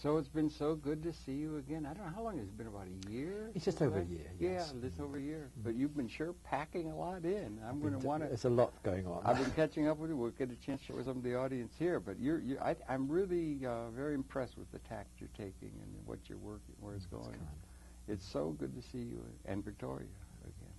So it's been so good to see you again. I don't know, how long has it been, about a year? It's just over a year, yes. Yeah, just over a year. But you've been sure packing a lot in. I'm going to want to... There's a lot going on. I've been catching up with you. We'll get a chance to share with some of the audience here. But I'm really very impressed with the tact you're taking and what you're working, where it's going. It's so good to see you and Victoria again.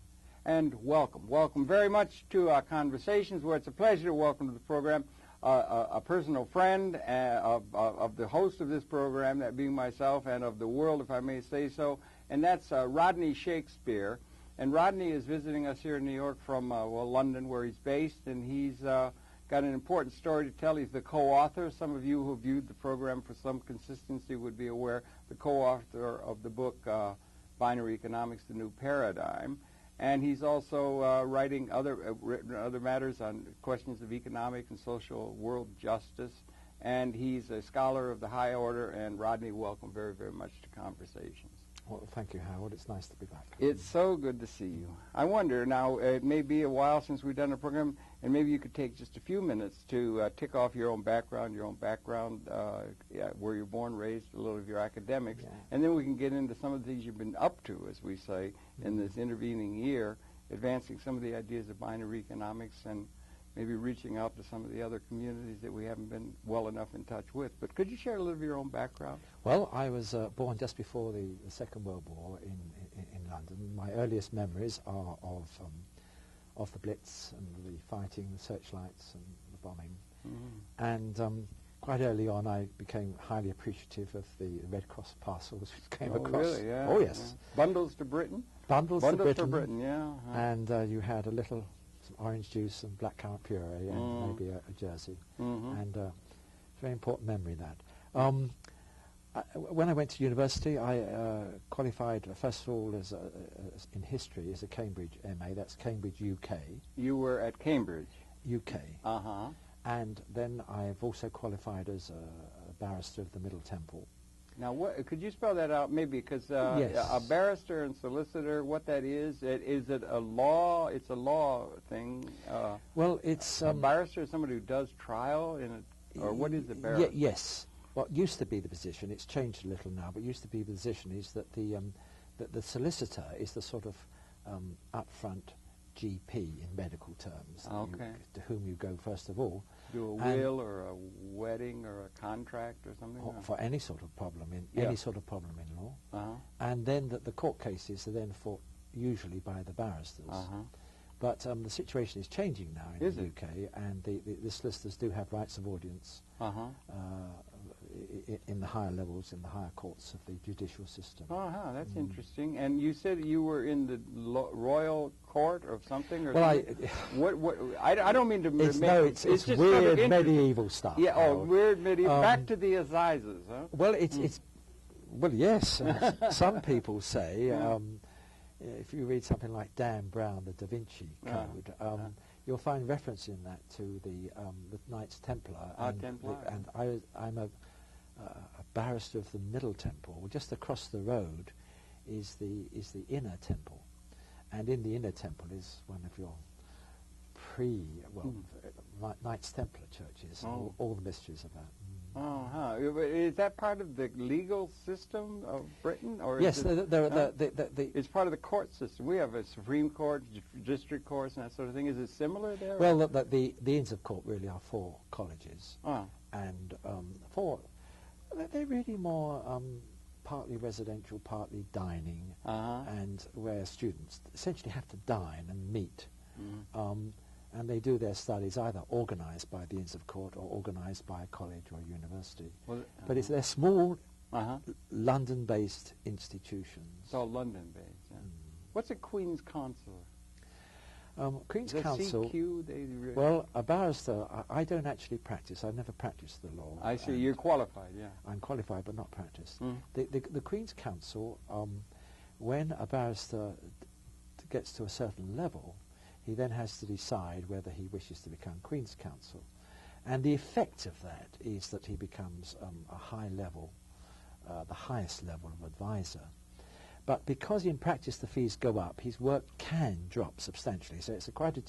And welcome very much to our Conversations, where it's a pleasure to welcome to the program a personal friend of the host of this program, that being myself, and of the world, if I may say so, and that's Rodney Shakespeare. And Rodney is visiting us here in New York from London, where he's based, and he's got an important story to tell. He's the co-author. Some of you who viewed the program for some consistency would be aware, the co-author of the book Binary Economics, The New Paradigm. And he's also writing written other matters on questions of economic and social world justice. And he's a scholar of the high order. And Rodney, welcome very, very much to Conversations. Well, thank you, Howard. It's nice to be back. It's so good to see you. I wonder, now, it may be a while since we've done a program, and maybe you could take just a few minutes to tick off your own background, where you're born, raised, a little of your academics, and then we can get into some of the things you've been up to, as we say, in this intervening year, advancing some of the ideas of binary economics and maybe reaching out to some of the other communities that we haven't been well enough in touch with. But could you share a little of your own background? Well, I was born just before the Second World War in London. My earliest memories are of the Blitz and the fighting, the searchlights and the bombing. And quite early on, I became highly appreciative of the Red Cross parcels which came across. Really? Yeah. Oh, yes. Yeah. Bundles to Britain? Bundles to Britain, yeah. And you had a little orange juice and black currant puree and maybe a jersey. And very important memory, that. When I went to university, I qualified, first of all, as in history, as a Cambridge MA. That's Cambridge, UK. You were at Cambridge? UK. And then I've also qualified as a barrister of the Middle Temple. Now, could you spell that out, maybe, because yes. A barrister and solicitor, what that is it a law? It's a law thing. Well, it's a barrister is somebody who does trial or what is a barrister? Yes. What used to be the position, it's changed a little now, but used to be the position is that the solicitor is the sort of upfront GP in medical terms, to whom you go first of all. Do a will or a wedding or a contract or something? For any sort of problem any sort of problem in law. And then the court cases are then fought usually by the barristers. But the situation is changing now in the UK, and the solicitors do have rights of audience in the higher levels, in the higher courts of the judicial system. That's interesting. And you said you were in the royal court or something? Or well, something? I don't mean to... It's weird sort of medieval stuff. Yeah, weird medieval. Back to the assizes, huh? Well, well, yes. Some people say... if you read something like Dan Brown, the Da Vinci Code, you'll find reference in that to the Knights Templar. And I'm a barrister of the Middle Temple. Just across the road is the Inner Temple, and in the Inner Temple is one of your Knights Templar churches. All the mysteries of that. Is that part of the legal system of Britain, or yes? It's part of the court system. We have a Supreme Court, district courts, and that sort of thing. Is it similar there? Well, the Inns of Court really are 4 colleges, and they're really more partly residential, partly dining, and where students essentially have to dine and meet. And they do their studies either organised by the Inns of Court or organised by a college or a university. But they're small, London-based institutions. It's all London-based, yeah. What's a Queen's Counsel? Queen's Counsel... CQ, well, a barrister, I don't actually practice. I've never practiced the law. I see. You're qualified, yeah. I'm qualified but not practiced. The Queen's Counsel, when a barrister gets to a certain level, he then has to decide whether he wishes to become Queen's Counsel. And the effect of that is that he becomes a high level, the highest level of advisor. But because in practice the fees go up, his work can drop substantially. So it's quite a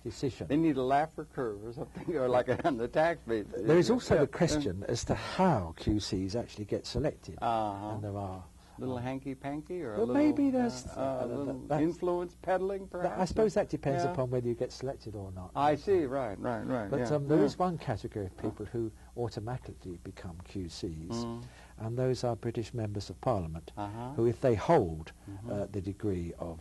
decision. They need a Laffer curve or something, or like on the tax base. There is also the question as to how QCs actually get selected. And there are little hanky-panky, or well, a little, maybe there's little influence peddling, perhaps? I suppose that depends upon whether you get selected or not. I see, right. But there is one category of people who automatically become QCs, and those are British members of Parliament, who, if they hold the degree of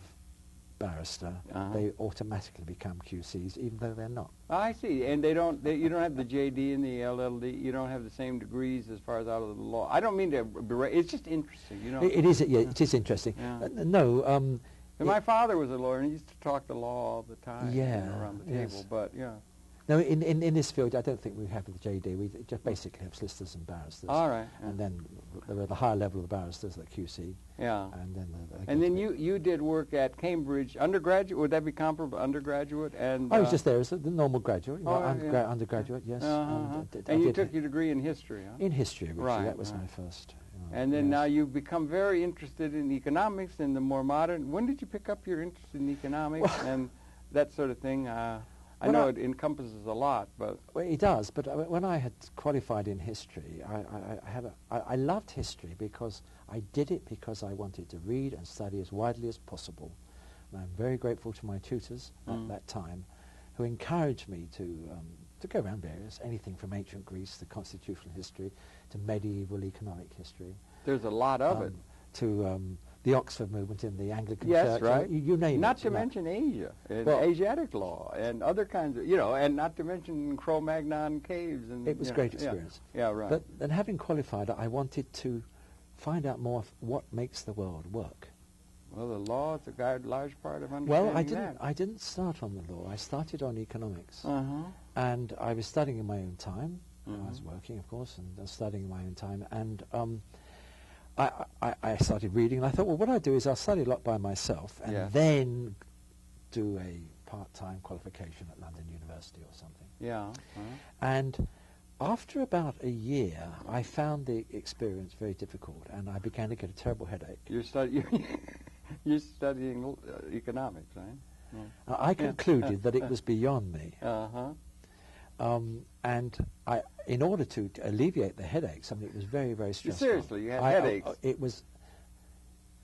barrister, they automatically become QCs, even though they're not. I see, and you don't have the JD and the LLD. You don't have the same degrees as far as out of the law. I don't mean to berate. It's just interesting, you know. It is. Yeah, it is interesting. No. And my father was a lawyer, and he used to talk the law all the time. Yeah, around the table. But yeah. No, in this field, I don't think we have the JD. We just basically have solicitors and barristers. All right. And then there are the higher level of barristers, like QC. Yeah. And then you did work at Cambridge undergraduate. Would that be comparable undergraduate? And I was just there as the normal graduate, undergraduate, yes. And you took your degree in history, huh? In history, originally. That was my first. And then now you've become very interested in economics and the more modern. When did you pick up your interest in economics and that sort of thing? I know it encompasses a lot, but... Well, it does, but when I had qualified in history, I loved history because I did it because I wanted to read and study as widely as possible. And I'm very grateful to my tutors at that time, who encouraged me to go around anything from ancient Greece to constitutional history to medieval economic history. There's a lot of it. To the Oxford movement in the Anglican Church. Yes, right. You name it. Not to mention Asia, and Asiatic law, and other kinds of, and not to mention Cro-Magnon caves. And it was a great experience. Yeah, right. But then having qualified, I wanted to find out more of what makes the world work. Well, the law is a large part of understanding Well, I didn't start on the law. I started on economics. And I was studying in my own time. I was working, of course, and studying in my own time. And I started reading, and I thought, well, what I do is I'll study a lot by myself and then do a part-time qualification at London University or something. Yeah. And after about a year, I found the experience very difficult, and I began to get a terrible headache. You're studying economics, right? I concluded that it was beyond me. And in order to alleviate the headaches, it was very, very stressful. Seriously, you had headaches? It was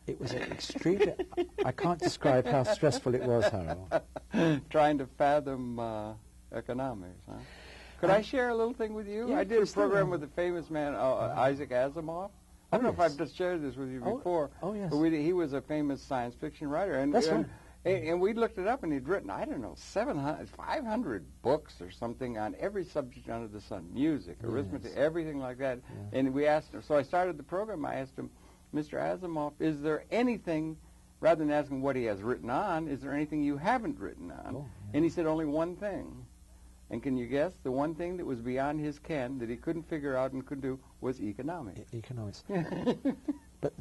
an extremely... I can't describe how stressful it was, Harold. Trying to fathom economics, huh? Could I share a little thing with you? Yeah, I did a program with a famous man, Isaac Asimov. I don't know if I've just shared this with you before. Oh, yes. But he was a famous science fiction writer. And, That's right. And we looked it up, and he'd written, 500 books or something on every subject under the sun, music, arithmetic, everything like that. Yeah. And we asked him, so I started the program, I asked him, Mr. Asimov, is there anything, rather than asking what he has written on, is there anything you haven't written on? Oh, yeah. And he said only one thing. And can you guess? The one thing that was beyond his ken, that he couldn't figure out and could do, was economics. Economics. But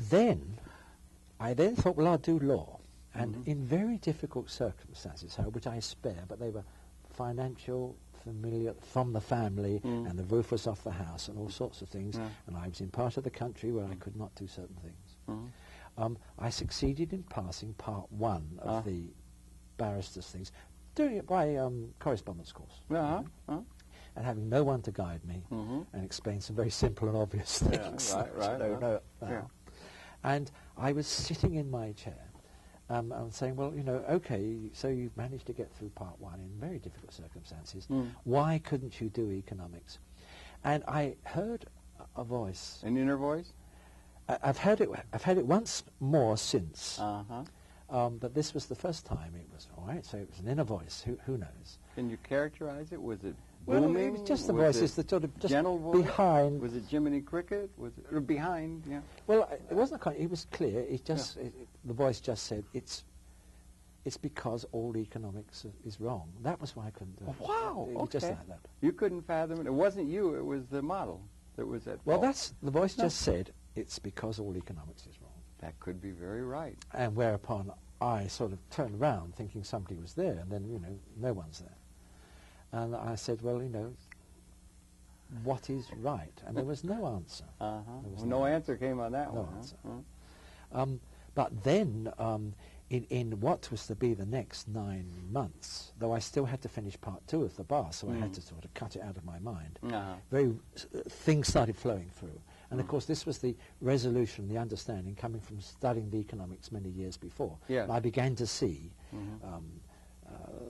I then thought, well, I'll do law. And in very difficult circumstances, which I spare, but they were financial, familiar, from the family, and the roof was off the house, and all sorts of things, and I was in part of the country where I could not do certain things. I succeeded in passing part one of the barrister's things, doing it by correspondence course. And having no one to guide me and explain some very simple and obvious things. And I was sitting in my chair, and saying, well, okay, so you've managed to get through part one in very difficult circumstances. Why couldn't you do economics? And I heard a voice. An inner voice? I've heard it once more since. But this was the first time it was, all right, so it was an inner voice. Who knows? Can you characterize it? Was it booming? Well, it was just the voices that sort of just behind. Was it Jiminy Cricket? Was it, or behind? Yeah. Well, it wasn't it was clear. It just the voice just said it's because all economics is wrong. That was why I couldn't do it. Wow. It was just like that. You couldn't fathom it. It wasn't you. It was the model that was at Well, fault. the voice just said it's because all economics is wrong. That could be very right. And whereupon I sort of turned around thinking somebody was there, and then, no one's there. And I said, well, what is right? And there was no answer. No answer came on that one. No answer. But then, in what was to be the next 9 months, though I still had to finish part 2 of the bar, so I had to sort of cut it out of my mind, things started flowing through. And of course this was the resolution, the understanding coming from studying the economics many years before. Yes. I began to see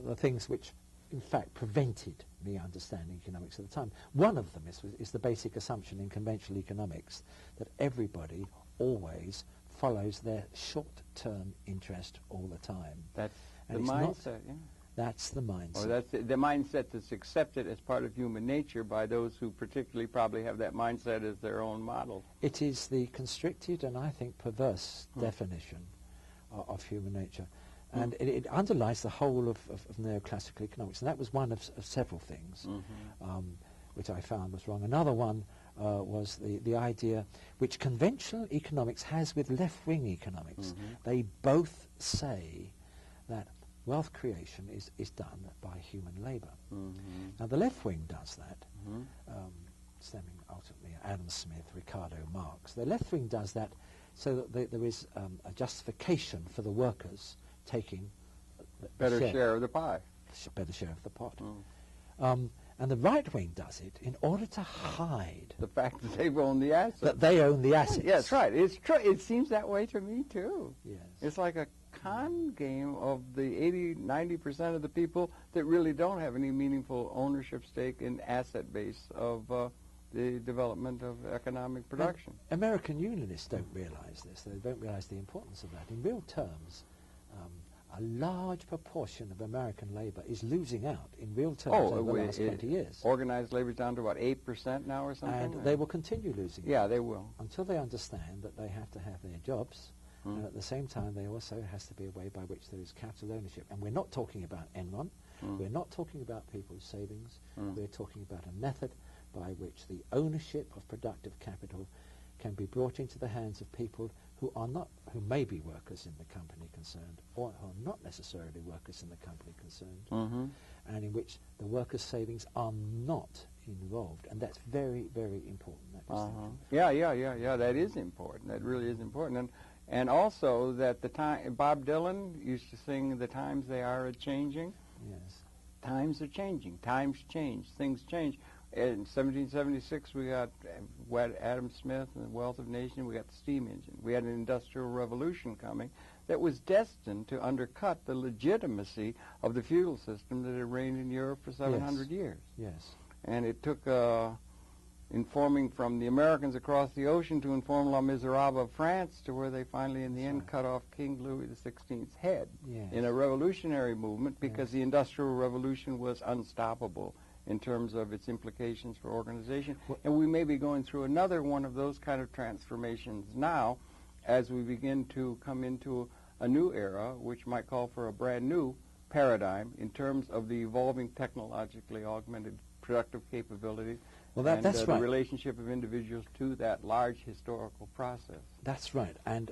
the things which in fact prevented me understanding economics at the time. One of them is the basic assumption in conventional economics that everybody always follows their short-term interest all the time. That's the mindset, yeah. That's the mindset. Or that's the mindset that's accepted as part of human nature by those who particularly probably have that mindset as their own model. It is the constricted and I think perverse definition of human nature. And it underlies the whole of neoclassical economics. And that was one of several things which I found was wrong. Another one was the idea which conventional economics has with left-wing economics. They both say that wealth creation is done by human labor. Now the left wing does that, stemming ultimately Adam Smith, Ricardo Marx. The left wing does that so that there is a justification for the workers taking better share of the pie. Better share of the pot. And the right wing does it in order to hide the fact that they own the assets. That they own the assets. Yeah, that's right. It's true. It seems that way to me too. Yes. It's like a con game of the 80-90% of the people that really don't have any meaningful ownership stake in asset base of the development of economic production. And American Unionists don't realize this. They don't realize the importance of that. In real terms, a large proportion of American labor is losing out in real terms over the last 20 years. Organized labor is down to about 8% now or something? And they will continue losing. Yeah, they will. Until they understand that they have to have their jobs, and at the same time there also has to be a way by which there is capital ownership. And we're not talking about Enron, we're not talking about people's savings, we're talking about a method by which the ownership of productive capital can be brought into the hands of people who may be workers in the company concerned, or who are not necessarily workers in the company concerned, and in which the workers' savings are not involved, and that's very, very important. That Yeah. That is important. That really is important, and also that the time. Bob Dylan used to sing, "The times they are a-changing." Yes. Times are changing. Times change. Things change. In 1776, we got Adam Smith and the Wealth of Nations. We got the steam engine. We had an industrial revolution coming that was destined to undercut the legitimacy of the feudal system that had reigned in Europe for 700 years. Yes. And it took informing from the Americans across the ocean to inform Les Miserables of France, to where they finally, in the end, cut off King Louis XVI's head in a revolutionary movement, because the Industrial Revolution was unstoppable in terms of its implications for organization. And we may be going through another one of those kind of transformations now, as we begin to come into a new era, which might call for a brand new paradigm in terms of the evolving technologically augmented productive capability, that's right. The relationship of individuals to that large historical process. That's right. And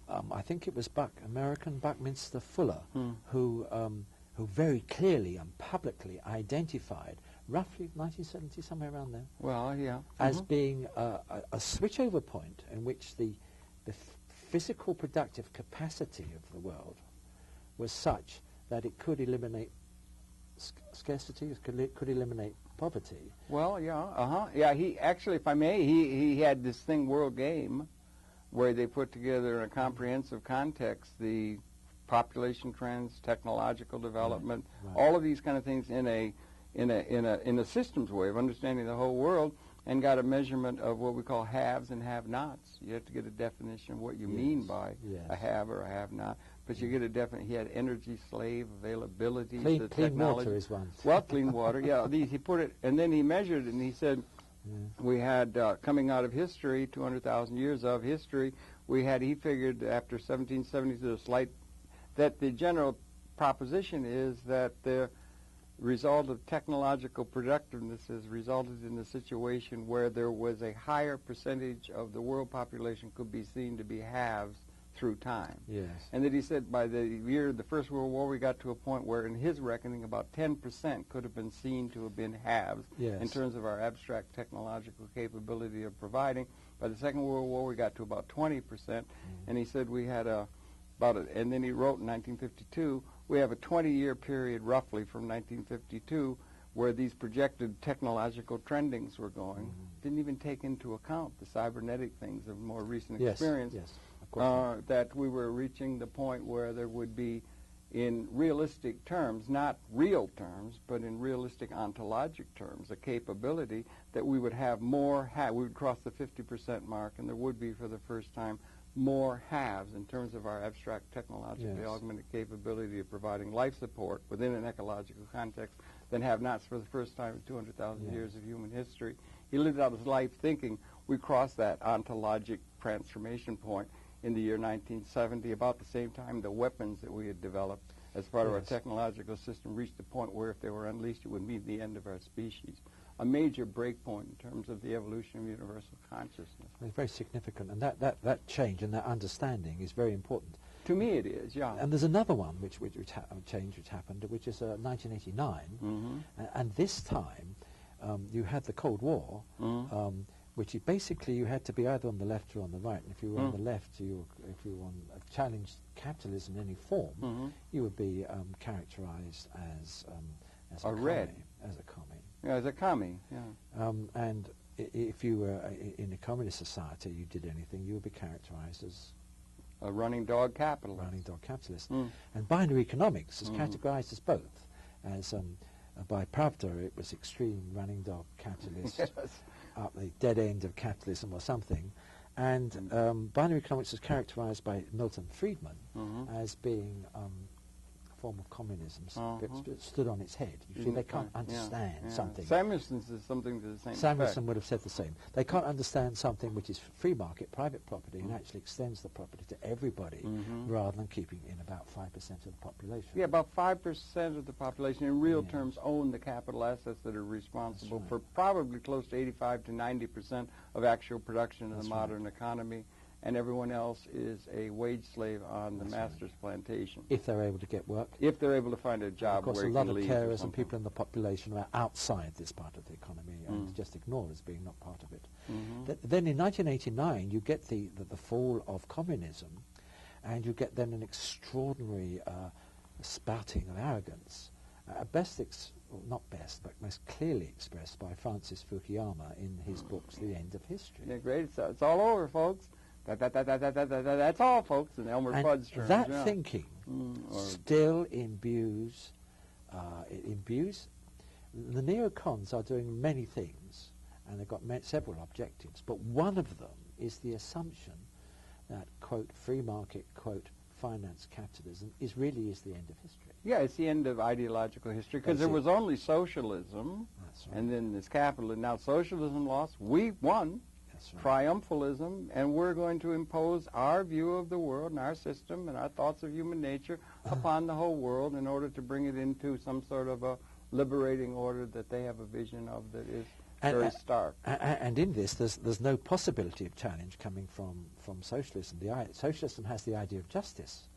I think it was American Buckminster Fuller who very clearly and publicly identified, roughly 1970, somewhere around there, as being a switchover point in which the physical productive capacity of the world was such that it could eliminate scarcity, could eliminate poverty. He actually, if I may, he had this thing, World Game, where they put together in a comprehensive context the population trends, technological development, all of these kind of things in a systems way of understanding the whole world, and got a measurement of what we call haves and have-nots. You have to get a definition of what you mean by a have or a have-not. But you get a definite. He had energy slave availability. Clean water is one. Well, clean water. Yeah, he put it, and then he measured, and he said, we had coming out of history, 200,000 years of history. He figured after 1770, that the general proposition is that the result of technological productiveness has resulted in a situation where there was a higher percentage of the world population could be seen to be haves through time. Yes. And that he said by the year of the First World War, we got to a point where, in his reckoning, about 10% could have been seen to have been haves in terms of our abstract technological capability of providing. By the Second World War, we got to about 20%, and he said we had a about it. And then he wrote in 1952, we have a 20-year period roughly from 1952 where these projected technological trendings were going. Didn't even take into account the cybernetic things of more recent experience. Yes, of course. That we were reaching the point where there would be, in realistic terms, not real terms, but in realistic ontologic terms, a capability that we would have more, we would cross the 50% mark, and there would be, for the first time, more haves in terms of our abstract technologically augmented capability of providing life support within an ecological context than have-nots for the first time in 200,000 years of human history. He lived out his life thinking we crossed that ontologic transformation point in the year 1970, about the same time the weapons that we had developed as part of our technological system reached the point where if they were unleashed, it would mean the end of our species. A major breakpoint in terms of the evolution of universal consciousness. It's very significant, and that change and that understanding is very important. To me it is, yeah. And there's another one which happened, which is 1989, and this time you had the Cold War, which is basically you had to be either on the left or on the right. And if you were on the left, if you challenged capitalism in any form, you would be characterized as a commie. As a commie. Yeah, as a commie, yeah. And if you were in a communist society, you did anything, you would be characterized as a running dog capitalist. Running dog capitalist. And binary economics is categorized as both. As by Pravda, it was extreme running dog capitalist, up the dead end of capitalism or something. And binary economics is characterized by Milton Friedman as being a form of communism, stood on its head. You see, they can't understand something. Samuelson says something to the same Samuelson would have said the same. They can't understand something which is free market, private property, and actually extends the property to everybody rather than keeping in about 5% of the population. Yeah, about 5% of the population in real terms own the capital assets that are responsible for probably close to 85 to 90% of actual production in the modern economy. And everyone else is a wage slave on the master's plantation. If they're able to get work. If they're able to find a job where you can leave. Of course, a lot of carers and people in the population are outside this part of the economy and just ignored as being not part of it. Then in 1989, you get the fall of communism, and you get then an extraordinary spouting of arrogance, not best, but most clearly expressed by Francis Fukuyama in his books, The End of History. Yeah, great. It's all over, folks. That's all, folks, in Elmer Fudd's terms. That thinking still imbues, the neocons are doing many things, and they've got several objectives, but one of them is the assumption that, quote, free market, quote, finance capitalism really is the end of history. Yeah, it's the end of ideological history, because there was only socialism, and then there's capitalism. Now socialism lost, we won. Triumphalism, and we're going to impose our view of the world and our system and our thoughts of human nature upon the whole world in order to bring it into some sort of a liberating order that they have a vision of that is very stark. And in this, there's no possibility of challenge coming from socialism. Socialism has the idea of justice,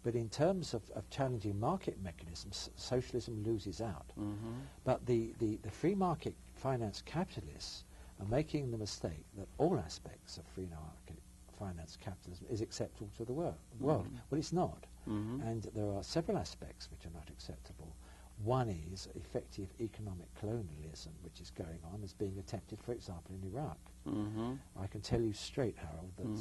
but in terms of challenging market mechanisms, socialism loses out. But the free market finance capitalists are making the mistake that all aspects of free market finance capitalism is acceptable to the world. Well, it's not. And there are several aspects which are not acceptable. One is effective economic colonialism, which is going on, is being attempted, for example, in Iraq. I can tell you straight, Harold, that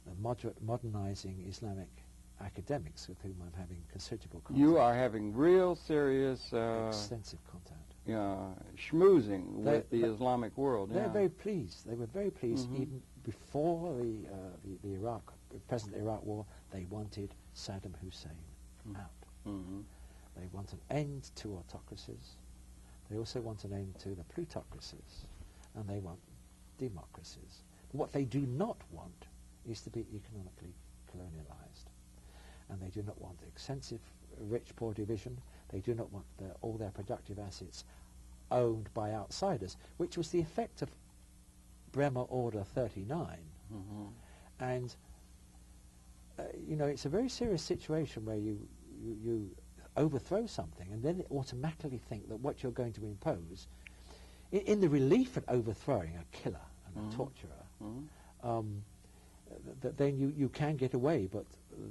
the modernizing Islamic academics with whom I'm having considerable contact. You are having real serious... extensive contact. Schmoozing with the Islamic world. They're very pleased. They were very pleased even before the present Iraq war. They wanted Saddam Hussein out. They want an end to autocracies. They also want an end to the plutocracies, and they want democracies. But what they do not want is to be economically colonialized, and they do not want extensive rich-poor division. They do not want all their productive assets owned by outsiders, which was the effect of Bremer Order 39. And, it's a very serious situation where you overthrow something and then automatically think that what you're going to impose, in the relief at overthrowing a killer and a torturer, that then you can get away, but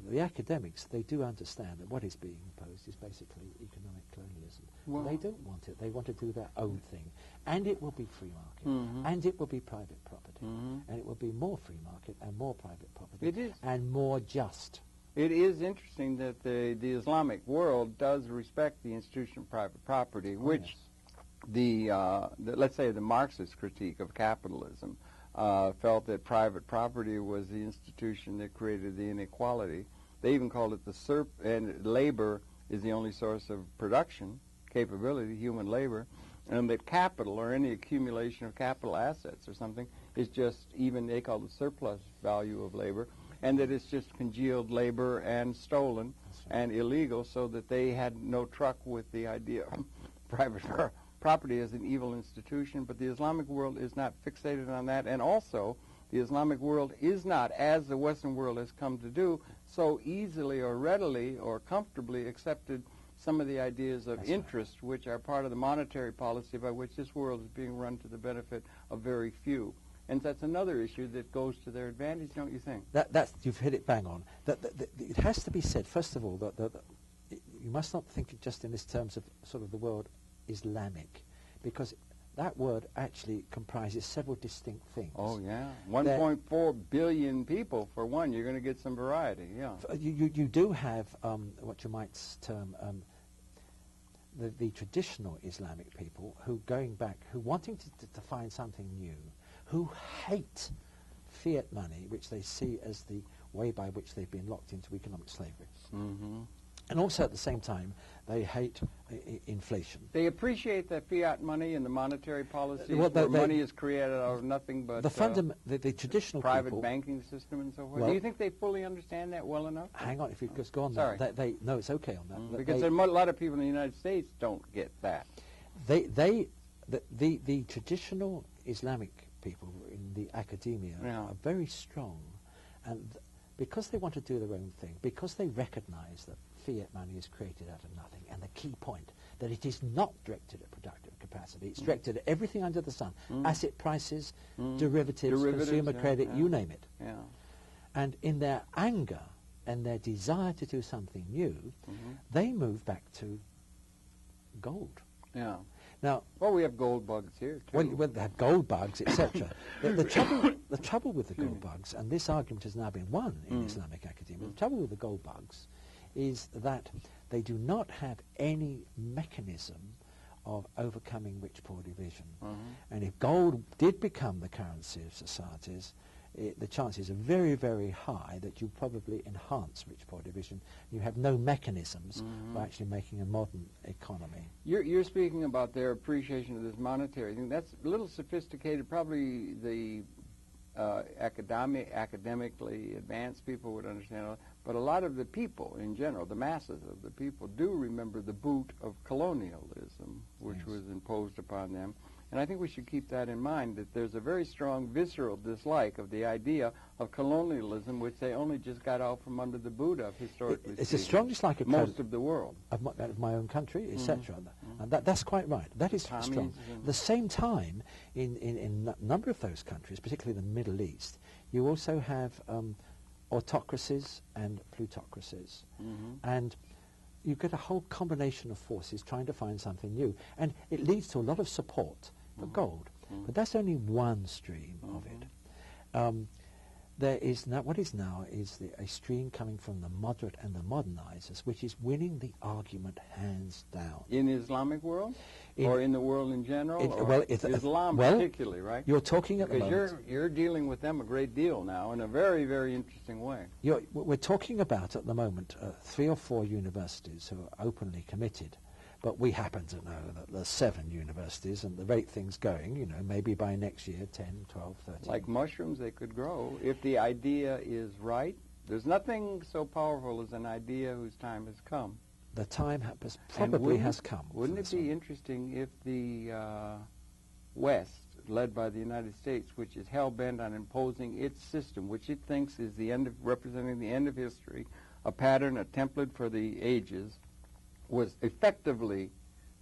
the academics, they do understand that what is being imposed is basically economic colonialism. Well, they don't want it. They want to do their own thing. And it will be free market. And it will be private property. And it will be more free market and more private property. It is. And more just. It is interesting that the Islamic world does respect the institution of private property, which let's say the Marxist critique of capitalism felt that private property was the institution that created the inequality. They even called it and labor is the only source of production capability, human labor, and that capital or any accumulation of capital assets or something is just even, they call it surplus value of labor, and that it's just congealed labor and stolen and illegal, so that they had no truck with the idea of private property as an evil institution. But the Islamic world is not fixated on that, and also the Islamic world is not, as the Western world has come to do, so easily or readily or comfortably accepted some of the ideas of interest, which are part of the monetary policy by which this world is being run to the benefit of very few. And that's another issue that goes to their advantage, don't you think? You've hit it bang on. It has to be said, first of all, that you must not think just in this terms of sort of the word Islamic, because that word actually comprises several distinct things. Oh, yeah. 1.4 billion people, for one. You're going to get some variety, yeah. You do have what you might term the traditional Islamic people who, going back, who wanting to find something new, who hate fiat money, which they see as the way by which they've been locked into economic slavery. And also at the same time, they hate inflation. They appreciate the fiat money and the monetary policies where money is created out of nothing but the traditional private people, banking system and so forth. Well, do you think they fully understand that well enough? Hang on, if you just go on Sorry. that. No, it's okay on that. Because a lot of people in the United States don't get that. The traditional Islamic people in the academia are very strong, and because they want to do their own thing, because they recognize that fiat money is created out of nothing, and the key point, that it is not directed at productive capacity, it's directed at everything under the sun, asset prices, derivatives, consumer credit, you name it. And in their anger and their desire to do something new, they move back to gold. Now, we have gold bugs here, too. Well, they have gold bugs, etc. the trouble with the gold bugs, and this argument has now been won in Islamic academia, the trouble with the gold bugs is that they do not have any mechanism of overcoming rich-poor division. And if gold did become the currency of societies, the chances are very, very high that you probably enhance rich-poor division. You have no mechanisms for actually making a modern economy. You're speaking about their appreciation of this monetary thing. That's a little sophisticated. Probably the academically advanced people would understand, but a lot of the people in general, the masses of the people, do remember the boot of colonialism, which was imposed upon them. And I think we should keep that in mind, that there's a very strong visceral dislike of the idea of colonialism, which they only just got out from under the boot of, historically It's a strong dislike of most of the world. Of my own country, etc. And that's quite right. That is strong. At the same time, in a number of those countries, particularly the Middle East, you also have autocracies and plutocracies. And you get a whole combination of forces trying to find something new. And it leads to a lot of support for gold. But that's only one stream of it. There is now, what is now is a stream coming from the moderate and the modernizers, which is winning the argument hands down. In the Islamic world? Or in the world in general? Islam particularly, right? You're talking at the moment. Because you're dealing with them a great deal now in a very, very interesting way. We're talking about, at the moment, 3 or 4 universities who are openly committed. But we happen to know that there's 7 universities, and the rate things going, maybe by next year, 10, 12, 13. Like mushrooms, they could grow if the idea is right. There's nothing so powerful as an idea whose time has come. The time probably has come. Wouldn't it be interesting if the West, led by the United States, which is hell-bent on imposing its system, which it thinks is representing the end of history, a pattern, a template for the ages, was effectively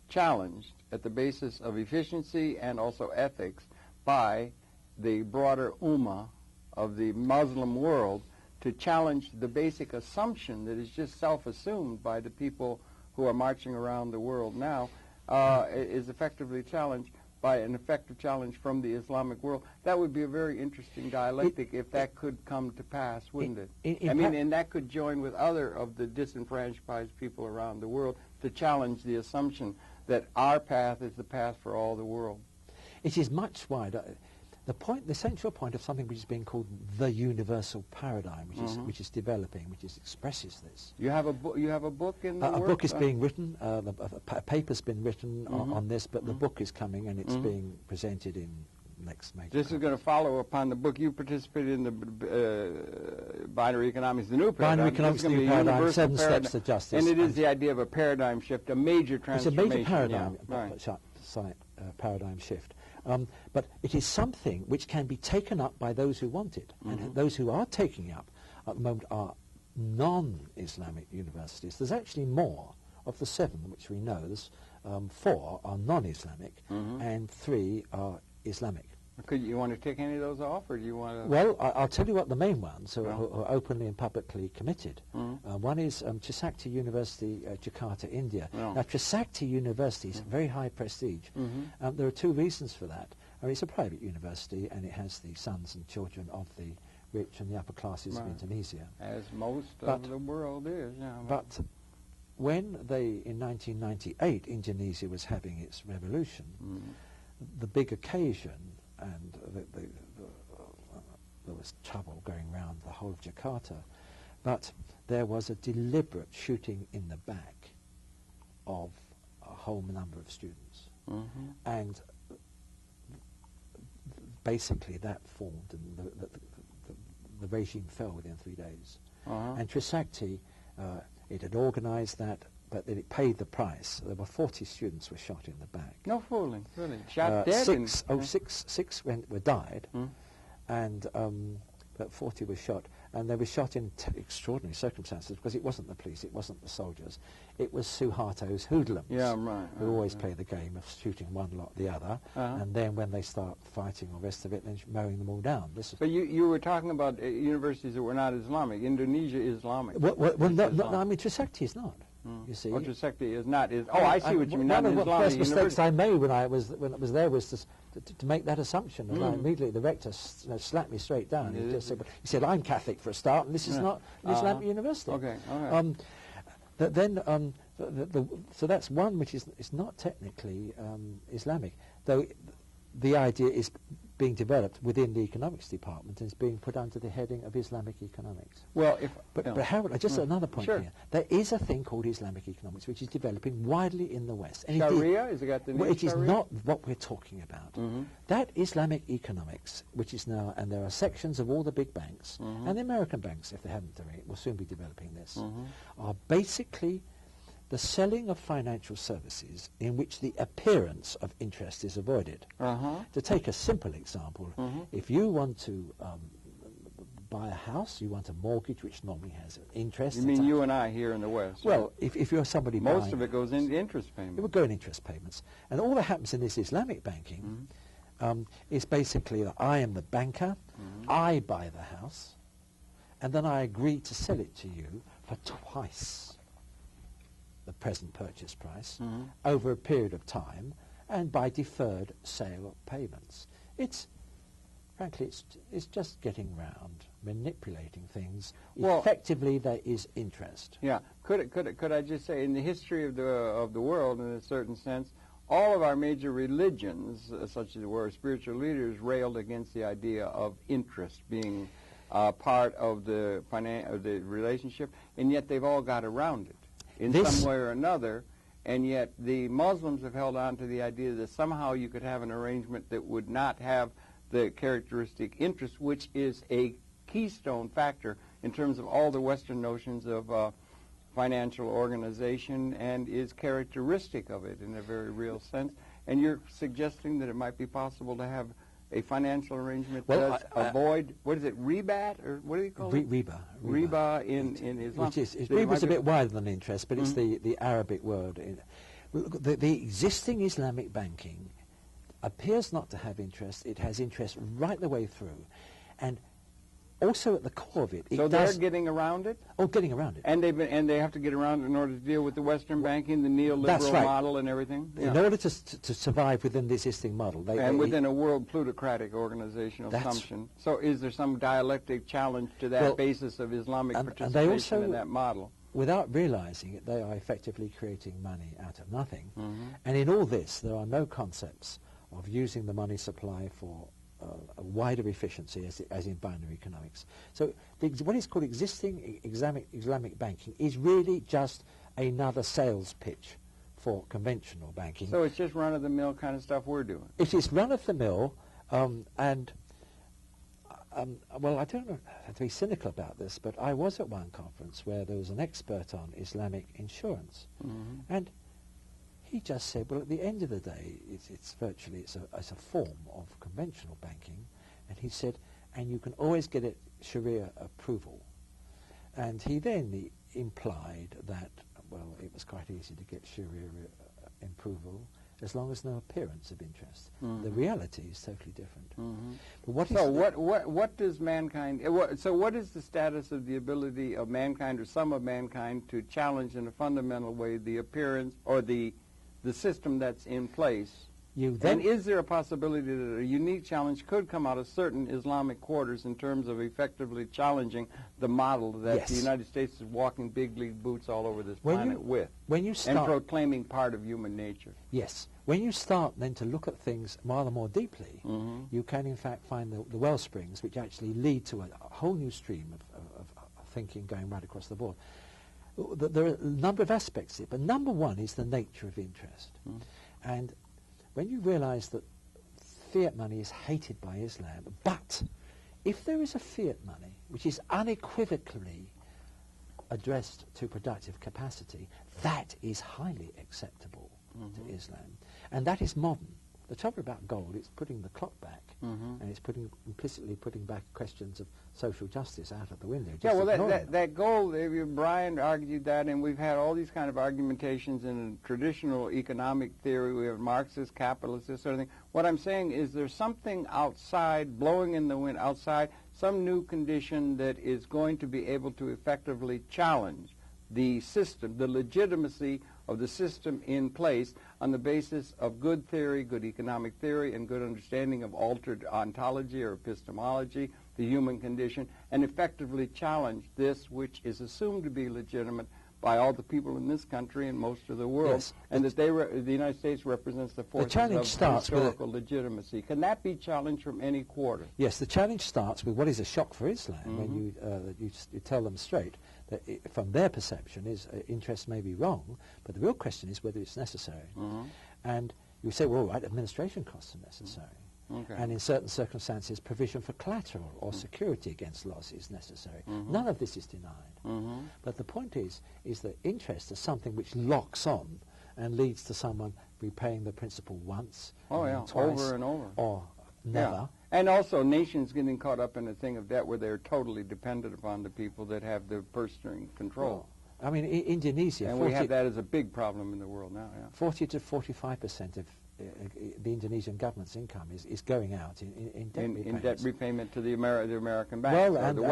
challenged at the basis of efficiency and also ethics by the broader ummah of the Muslim world, to challenge the basic assumption that is just self-assumed by the people who are marching around the world now, is effectively challenged by an effective challenge from the Islamic world. That would be a very interesting dialectic if that could come to pass, wouldn't it? And that could join with other of the disenfranchised people around the world to challenge the assumption that our path is the path for all the world. It is much wider. The central point of something which is being called the universal paradigm, which is developing, which expresses this. You have a book. You have a book in the A book is being written. A paper's been written on this, but the book is coming and it's being presented in next major. This is going to follow upon the book. You participated in the Binary Economics, the New Paradigm. Binary Economics, the New Paradigm, 7 Steps to Justice. And it is the idea of a paradigm shift, a major transformation. It's a major paradigm, paradigm shift. But it is something which can be taken up by those who want it. And those who are taking it up at the moment are non-Islamic universities. There's actually more of the 7 which we know. There's 4 are non-Islamic and 3 are Islamic. You want to take any of those off, or do you want to... Well, I'll tell you what the main ones who are openly and publicly committed. One is Trisakti University, Jakarta, India. Now, Trisakti University is very high prestige. There are 2 reasons for that. I mean, it's a private university, and it has the sons and children of the rich and the upper classes of Indonesia. As most of the world is, yeah. But when in 1998, Indonesia was having its revolution, the big occasion, and there was trouble going around the whole of Jakarta, but there was a deliberate shooting in the back of a whole number of students. And basically that formed, and the regime fell within 3 days. And Trisakti, it had organised that, but then it paid the price. There were 40 students were shot in the back. No fooling, really. Shot dead? Six were died, and but 40 were shot. And they were shot in extraordinary circumstances, because it wasn't the police, it wasn't the soldiers. It was Suharto's hoodlums, who always play the game of shooting one lot the other, and then when they start fighting or the rest of it, then mowing them all down. But you were talking about universities that were not Islamic. Indonesia is Islamic. No, I mean, Trisakti is not. You see, Trisakti is not. I see what you mean. One of the first mistakes I made when I was there was to make that assumption, and immediately the rector slapped me straight down. He just said, he said, "I'm Catholic for a start, and this is not an Islamic university." Okay. So that's one which is not technically Islamic, though the idea is being developed within the economics department and is being put under the heading of Islamic economics. Well, but Harold, just another point here. There is a thing called Islamic economics which is developing widely in the West. And Sharia? Has it got the name it Sharia? Is not what we're talking about. That Islamic economics, which is now, and there are sections of all the big banks, and the American banks, if they haven't done it, will soon be developing this, are basically the selling of financial services in which the appearance of interest is avoided. To take a simple example, if you want to buy a house, you want a mortgage which normally has interest. You mean you and I here in the West? Well, if you're somebody most of it goes into interest payments. It would go in interest payments. And all that happens in this Islamic banking is basically that I am the banker, I buy the house, and then I agree to sell it to you for twice the present purchase price over a period of time, and by deferred sale payments. Frankly, it's just getting round, manipulating things. Well, effectively, there is interest. Yeah. Could I just say, in the history of the world, in a certain sense, all of our major religions, such as were spiritual leaders, railed against the idea of interest being part of the relationship, and yet they've all got around it in some way or another, and yet the Muslims have held on to the idea that somehow you could have an arrangement that would not have the characteristic interest, which is a keystone factor in terms of all the Western notions of financial organization and is characteristic of it in a very real sense. And you're suggesting that it might be possible to have a financial arrangement that does avoid, what is it, riba, or what do you call it? Riba in Islam. Riba's a bit wider than interest, but it's the Arabic word. The existing Islamic banking appears not to have interest. It has interest right the way through. And also at the core of it, so they're getting around it? Oh, getting around it. And they have to get around it in order to deal with the Western banking, the neoliberal model and everything? In order to survive within the existing model. Within a world plutocratic organizational assumption. So is there some dialectic challenge to that basis of Islamic participation in that model? Without realizing it, they are effectively creating money out of nothing. And in all this, there are no concepts of using the money supply for a wider efficiency as in binary economics. So what is called existing Islamic banking is really just another sales pitch for conventional banking. So it's just run-of-the-mill kind of stuff we're doing? It is run-of-the-mill, well, I don't have to be cynical about this, but I was at one conference where there was an expert on Islamic insurance, and he just said, well, at the end of the day, it's a form of conventional banking, and he said, and you can always get it Sharia approval. And he then implied that, well, it was quite easy to get Sharia approval as long as no appearance of interest. The reality is totally different. But what does mankind, so what is the status of the ability of mankind or some of mankind to challenge in a fundamental way the appearance or the system that's in place? And is there a possibility that a unique challenge could come out of certain Islamic quarters in terms of effectively challenging the model that the United States is walking big league boots all over this planet with, and proclaiming part of human nature? Yes. When you start then to look at things rather more deeply, you can in fact find the well springs which actually lead to a whole new stream of thinking going right across the board. There are a number of aspects to it, but number one is the nature of interest. And when you realize that fiat money is hated by Islam, but if there is a fiat money which is unequivocally addressed to productive capacity, that is highly acceptable to Islam. And that is modern. The trouble about gold, it's putting the clock back, and it's implicitly putting back questions of social justice out of the window. Yeah, well, that gold, Brian argued that, and we've had all these kind of argumentations in traditional economic theory. We have Marxist, capitalist, this sort of thing. What I'm saying is there's something outside, blowing in the wind outside, some new condition that is going to be able to effectively challenge the system, the legitimacy of the system in place on the basis of good theory, good economic theory, and good understanding of altered ontology or epistemology, the human condition, and effectively challenge this which is assumed to be legitimate by all the people in this country and most of the world, and that the United States represents the forces of historical legitimacy. Can that be challenged from any quarter? Yes, the challenge starts with what is a shock for Islam, when you tell them straight that from their perception is interest may be wrong, but the real question is whether it's necessary. And you say, well, all right, administration costs are necessary. And in certain circumstances, provision for collateral or security against loss is necessary. None of this is denied. But the point is that interest is something which locks on and leads to someone repaying the principal once, twice, over and over, or never. And also nations getting caught up in a thing of debt where they're totally dependent upon the people that have the purse string control. I mean, Indonesia... And we have that as a big problem in the world now. 40 to 45% of the Indonesian government's income is going out in debt repayment. In debt repayment to the American banks. Well, and the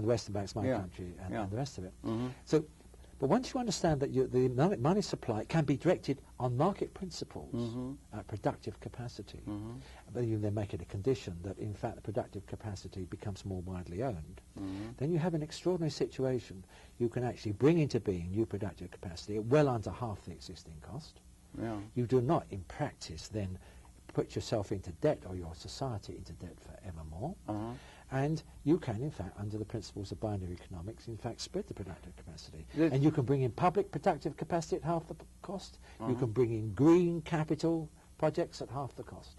Western banks, my country, and the rest of it. So, but once you understand that the money supply can be directed on market principles, productive capacity, but you then make it a condition that, in fact, the productive capacity becomes more widely owned, then you have an extraordinary situation. You can actually bring into being new productive capacity at well under half the existing cost. You do not, in practice, then put yourself into debt or your society into debt forevermore. And you can, in fact, under the principles of binary economics, in fact, spread the productive capacity. And you can bring in public productive capacity at half the cost. You can bring in green capital projects at half the cost.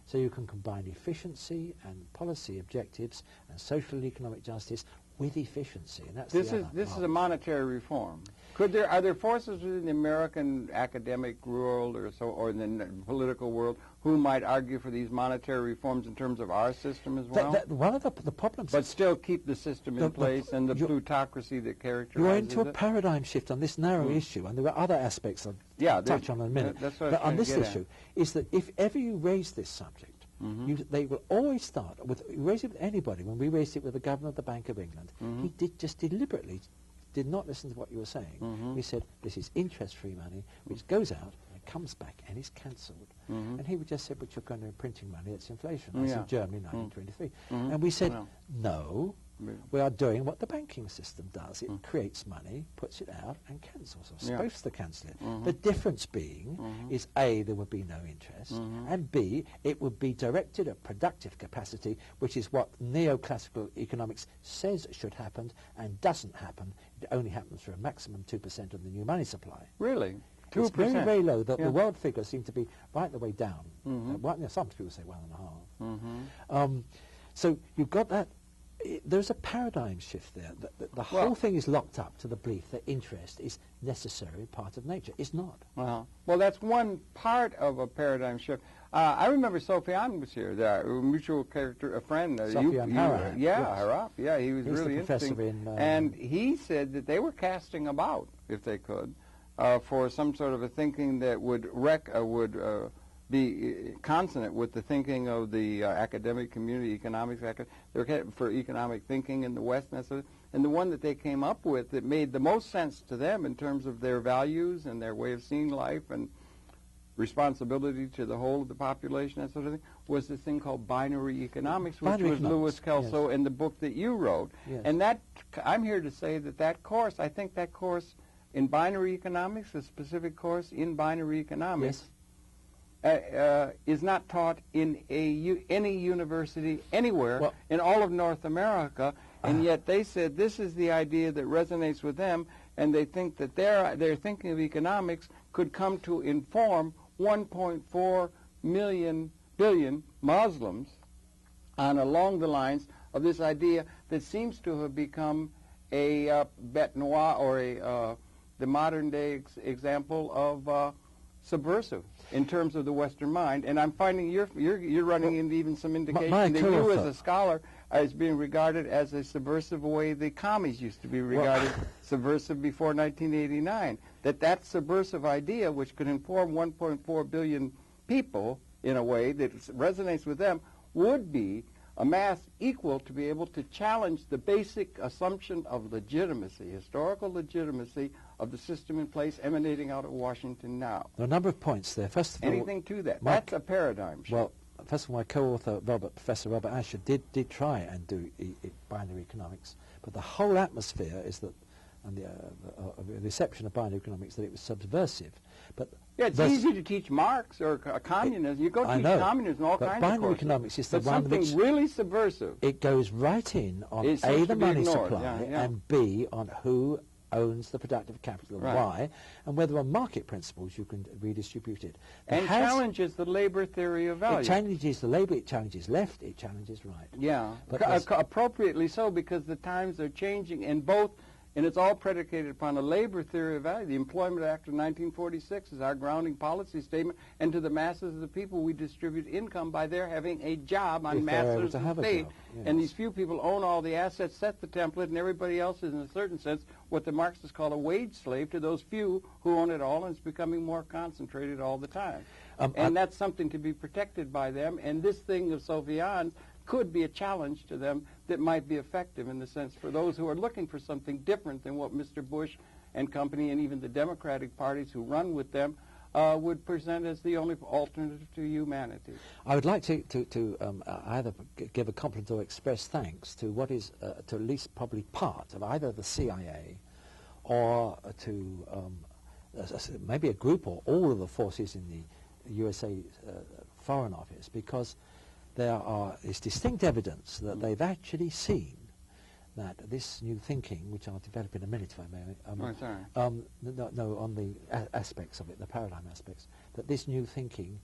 So you can combine efficiency and policy objectives and social and economic justice with efficiency, and that's this is a monetary reform. Are there forces within the American academic world or in the political world who might argue for these monetary reforms in terms of our system as well? One of the problems, but still keep the system in place and the plutocracy that characterizes it. You're into a paradigm shift on this narrow issue, and there are other aspects I'll touch on in a minute. But on this issue is that if ever you raise this subject, they will always start with, raise it with anybody. When we raised it with the governor of the Bank of England, he just deliberately did not listen to what you were saying. We said, this is interest-free money, which goes out, and comes back, and is cancelled. And he would just say, but you're going to be printing money, it's inflation. That's in Germany, 1923. And we said, no, we are doing what the banking system does. It creates money, puts it out, and cancels. We're supposed to cancel it. The difference being is, A, there would be no interest, and B, it would be directed at productive capacity, which is what neoclassical economics says should happen and doesn't happen. It only happens for a maximum 2% of the new money supply. Really? 2%? It's very, very low. The world figures seem to be right the way down. Some people say 1.5. So you've got that. There's a paradigm shift there. The whole thing is locked up to the belief that interest is necessary part of nature. It's not. Well, that's one part of a paradigm shift. I remember Sophiane was here, the mutual character, a friend. Sophiane Harap. Harap. Yeah, he was really interesting. And he said that they were casting about, if they could, for some sort of a thinking that would be consonant with the thinking of the academic community, economics, for economic thinking in the West, and the one that they came up with that made the most sense to them in terms of their values and their way of seeing life and responsibility to the whole of the population, that sort of thing, was this thing called binary economics, which was Louis Kelso in the book that you wrote. And that, I'm here to say that course, I think that course in binary economics, a specific course in binary economics, is not taught in any university anywhere in all of North America, and yet they said this is the idea that resonates with them, and they think that their thinking of economics could come to inform 1.4 billion Muslims on along the lines of this idea that seems to have become a bête noire or the modern day example of subversive in terms of the Western mind, and I'm finding you're running into even some indication that you, as a scholar, is being regarded as a subversive way the commies used to be regarded subversive before 1989. That subversive idea, which could inform 1.4 billion people in a way that resonates with them, would be a mass equal to be able to challenge the basic assumption of legitimacy, historical legitimacy of the system in place emanating out of Washington now. There are a number of points there. First of all, anything to that? That's a paradigm shift. Well, first of all, my co-author, Professor Robert Asher, did try and do binary economics, but the whole atmosphere is that, and the reception of binary economics, that it was subversive. But it's easy to teach Marx or communism. You go teach communism, all kinds of courses. Binary economics is the one which something really subversive. It goes right in on A, the money supply, and B, on who owns the productive capital, and why, and whether on market principles you can redistribute it. And challenges the labor theory of value. It challenges the labor, it challenges left, it challenges right. Yeah, but appropriately so, because the times are changing, and it's all predicated upon a labor theory of value. The Employment Act of 1946 is our grounding policy statement, and to the masses of the people we distribute income by their having a job on masters of state. And these few people own all the assets, set the template, and everybody else is, in a certain sense, what the Marxists call a wage slave to those few who own it all, and it's becoming more concentrated all the time. And that's something to be protected by them, and this thing of Sophiane's could be a challenge to them that might be effective in the sense for those who are looking for something different than what Mr. Bush and company and even the Democratic parties who run with them would present as the only alternative to humanity. I would like to either give a compliment or express thanks to what is, to at least probably part of either the CIA or to maybe a group or all of the forces in the USA Foreign Office, because there is distinct evidence that they've actually seen that this new thinking, which I'll develop in a minute if I may, on the aspects of it, the paradigm aspects, that this new thinking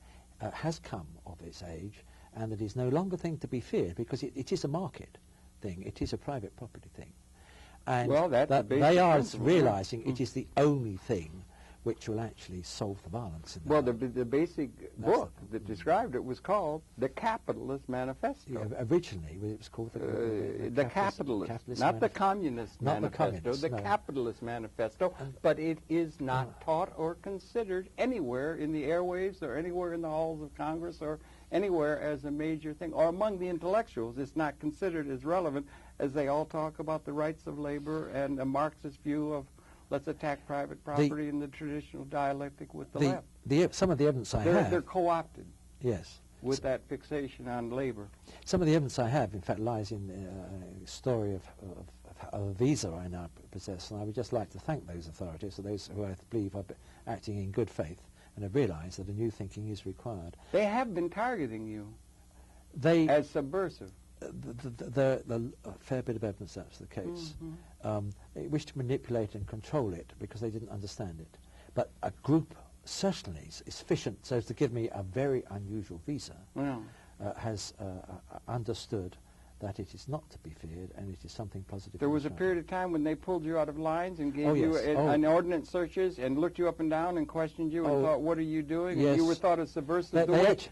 has come of its age, and that is no longer a thing to be feared, because it is a market thing, it is a private property thing. And that they are realizing it is the only thing which will actually solve the violence in the world. The basic book that described it was called The Capitalist Manifesto. Yeah, originally it was called the Capitalist, not the Communist Manifesto, the Capitalist Manifesto, but it is not taught or considered anywhere in the airwaves or anywhere in the halls of Congress or anywhere as a major thing. Or among the intellectuals, it's not considered as relevant as they all talk about the rights of labor and a Marxist view of let's attack private property in the traditional dialectic with the left. Some of the evidence I have... They're co-opted. Yes. With that fixation on labor. Some of the evidence I have, in fact, lies in the story of a visa I now possess, and I would just like to thank those authorities, or those who I believe are acting in good faith and have realized that a new thinking is required. They have been targeting you as subversive. A fair bit of evidence that's the case. They wish to manipulate and control it because they didn't understand it. But a group certainly is sufficient so as to give me a very unusual visa, has understood that it is not to be feared and it is something positive. There was a period of time when they pulled you out of lines and gave you an ordnance searches and looked you up and down and questioned you and thought, what are you doing? Yes. And you were thought as subversive.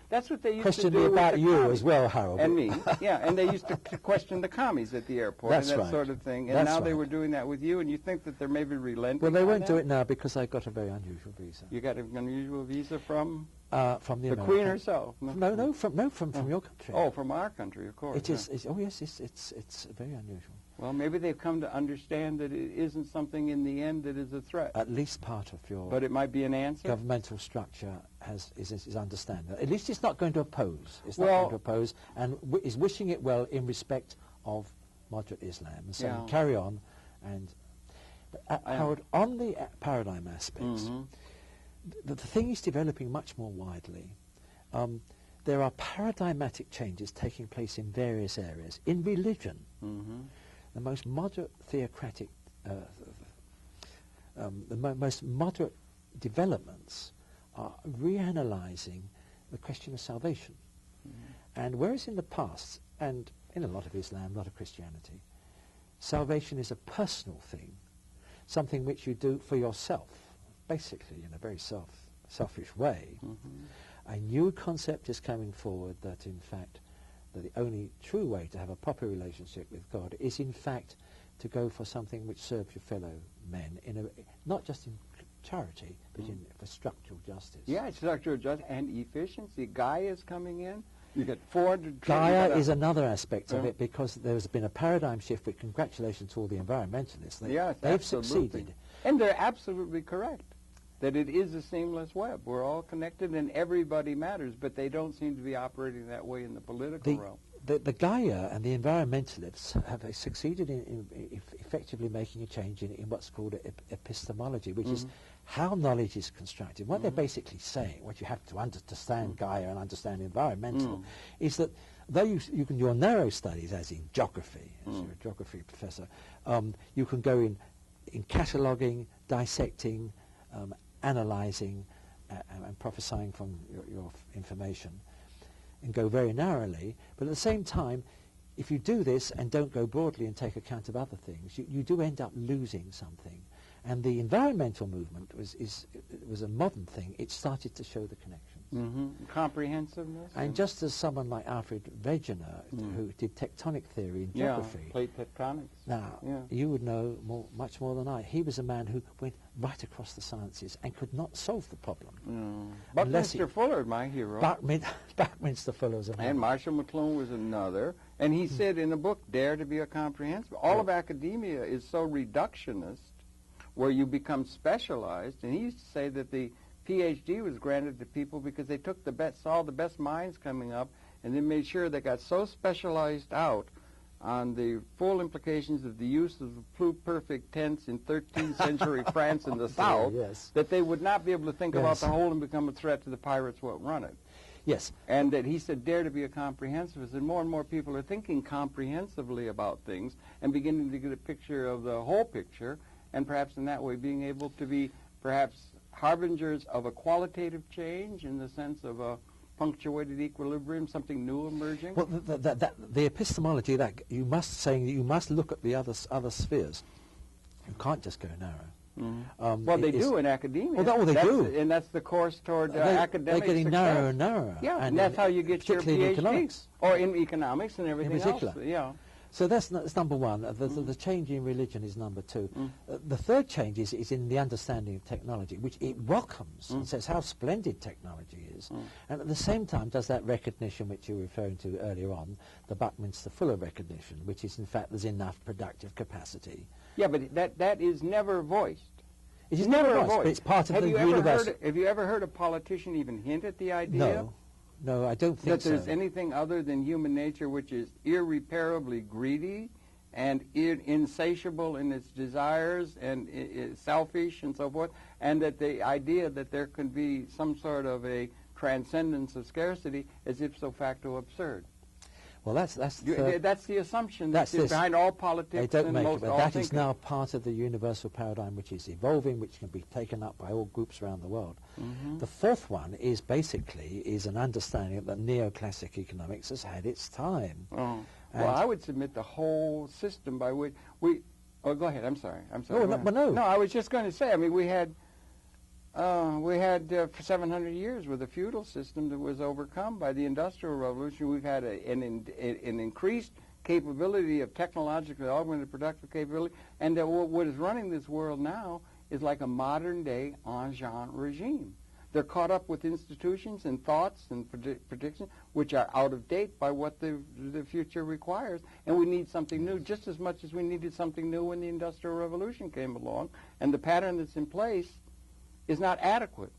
That's what they used to questioned do me about with you as well, Harold. And me, yeah. And they used to question the commies at the airport and that sort of thing. And now they were doing that with you, and you think that they're maybe relenting. Well, they won't do it now because I got a very unusual visa. You got an unusual visa from? From the Queen herself. No, from your country. Oh, from our country, of course. It is. Oh, yes, it's very unusual. Well, maybe they've come to understand that it isn't something in the end that is a threat. At least part of your. But it might be an answer. Governmental structure is understanding. At least it's not going to oppose. It's not going to oppose, and is wishing it well in respect of moderate Islam, and saying carry on. And Howard, on the paradigm aspects. The thing is developing much more widely. There are paradigmatic changes taking place in various areas. In religion, the most moderate theocratic, most moderate developments are reanalyzing the question of salvation. And whereas in the past, and in a lot of Islam, a lot of Christianity, salvation is a personal thing, something which you do for yourself, basically in a very selfish way. A new concept is coming forward that in fact that the only true way to have a proper relationship with God is in fact to go for something which serves your fellow men, not just in charity but for structural justice. Yeah, structural justice and efficiency. Gaia is coming in. You get 400 Gaia is another aspect of it, because there's been a paradigm shift with congratulations to all the environmentalists. They've succeeded. And they're absolutely correct that it is a seamless web. We're all connected and everybody matters, but they don't seem to be operating that way in the political realm. The Gaia and the environmentalists have succeeded in effectively making a change in what's called epistemology, which is how knowledge is constructed. What they're basically saying, what you have to understand Gaia and understand environmental, is that though you can do narrow studies, as in geography, as you're a geography professor, you can go in cataloguing, dissecting, analysing, and prophesying from your information, and go very narrowly. But at the same time, if you do this and don't go broadly and take account of other things, you do end up losing something. And the environmental movement was a modern thing. It started to show the connections. Comprehensiveness. And just as someone like Alfred Wegener, who did tectonic theory in geography. Plate tectonics. Now, you would know much more than I. He was a man who went right across the sciences and could not solve the problem. Buckminster Fuller, my hero. Buckminster Fuller was another. And Marshall McLuhan was another. And he said in the book, Dare to be a Comprehensive. All of academia is so reductionist, where you become specialized. And he used to say that the PhD was granted to people because they took saw the best minds coming up, and then made sure they got so specialized out on the full implications of the use of the pluperfect tense in 13th century France in the South, that they would not be able to think about the whole and become a threat to the pirates what run it. Yes. And that he said, dare to be a comprehensivist, and more people are thinking comprehensively about things and beginning to get a picture of the whole picture, and perhaps in that way being able to be perhaps harbingers of a qualitative change in the sense of a punctuated equilibrium, something new emerging? Well, the epistemology, that you must look at the other spheres. You can't just go narrow. Well, they do in academia. Well, they do. And that's the course toward academic They're getting success. narrower and narrower. Yeah, and that's how you get your PhD. In economics. Or in economics and everything in particular. else. Yeah. So that's number one. The change in religion is number two. The third change is in the understanding of technology, which it welcomes and says how splendid technology is. And at the same time does that recognition which you were referring to earlier on, the Buckminster Fuller recognition, which is in fact there's enough productive capacity. Yeah, but that is never voiced. It is never voiced, but it's part of the universal. Have you ever heard a politician even hint at the idea? No, I don't think that there's anything other than human nature which is irreparably greedy and insatiable in its desires and selfish and so forth, and that the idea that there can be some sort of a transcendence of scarcity is ipso facto absurd. Well, that's the assumption that's behind all politics. They don't make most it, but all that thinking. is now part of the universal paradigm which is evolving, which can be taken up by all groups around the world. The fourth one is basically an understanding that neoclassic economics has had its time. Well, I would submit the whole system by which we. Oh, go ahead. I'm sorry. No. No, I was just going to say. I mean, we had for 700 years with a feudal system that was overcome by the Industrial Revolution. We've had an increased capability of technologically augmented productive capability, and what is running this world now is like a modern-day Ancien regime. They're caught up with institutions and thoughts and predictions which are out of date by what the future requires, and we need something new just as much as we needed something new when the Industrial Revolution came along, and the pattern that's in place is not adequate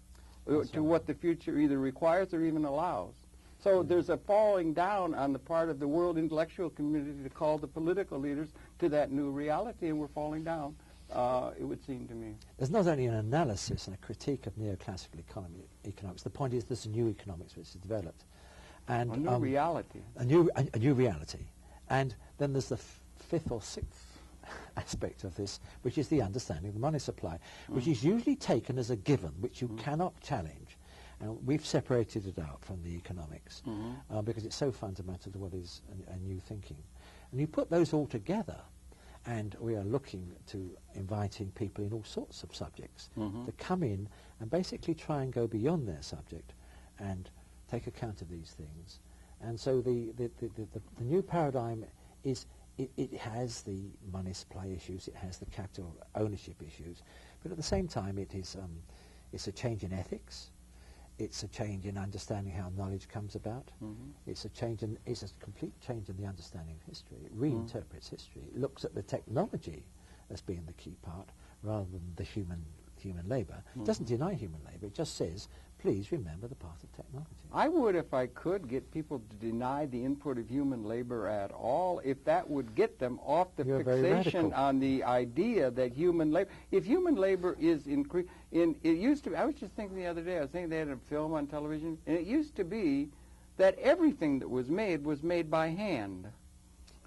to what the future either requires or even allows. So there's a falling down on the part of the world intellectual community to call the political leaders to that new reality, and we're falling down, it would seem to me. There's not only an analysis and a critique of neoclassical economics. The point is there's a new economics which is developed. And, a new reality. A new reality. And then there's the fifth or sixth aspect of this, which is the understanding of the money supply, which is usually taken as a given, which you cannot challenge. And we've separated it out from the economics because it's so fundamental to what is a new thinking. And you put those all together, and we are looking to inviting people in all sorts of subjects to come in and basically try and go beyond their subject and take account of these things. And so the new paradigm is it has the money supply issues, it has the capital ownership issues, but at the same time it's a change in ethics, it's a change in understanding how knowledge comes about, it's a complete change in the understanding of history. It reinterprets history. It looks at the technology as being the key part rather than the human labour. It doesn't deny human labour, it just says, please remember the path of technology. I would, if I could, get people to deny the input of human labor at all, if that would get them off the fixation on the idea that human labor, if human labor is it used to be, I was just thinking the other day, I was thinking they had a film on television, and it used to be that everything that was made by hand.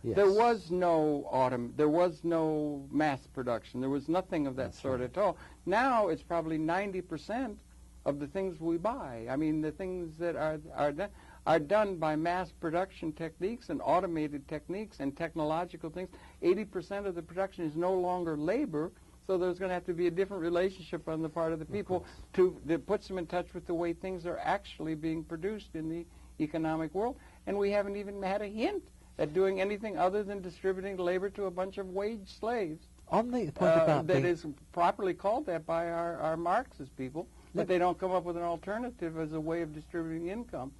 Yes. There was no there was no mass production, there was nothing of that sort at all. Now it's probably 90% of the things we buy. I mean, the things that are done by mass production techniques and automated techniques and technological things. 80% of the production is no longer labor, so there's going to have to be a different relationship on the part of the people that puts them in touch with the way things are actually being produced in the economic world. And we haven't even had a hint at doing anything other than distributing labor to a bunch of wage slaves. On the point about that is properly called that by our Marxist people, but they don't come up with an alternative as a way of distributing income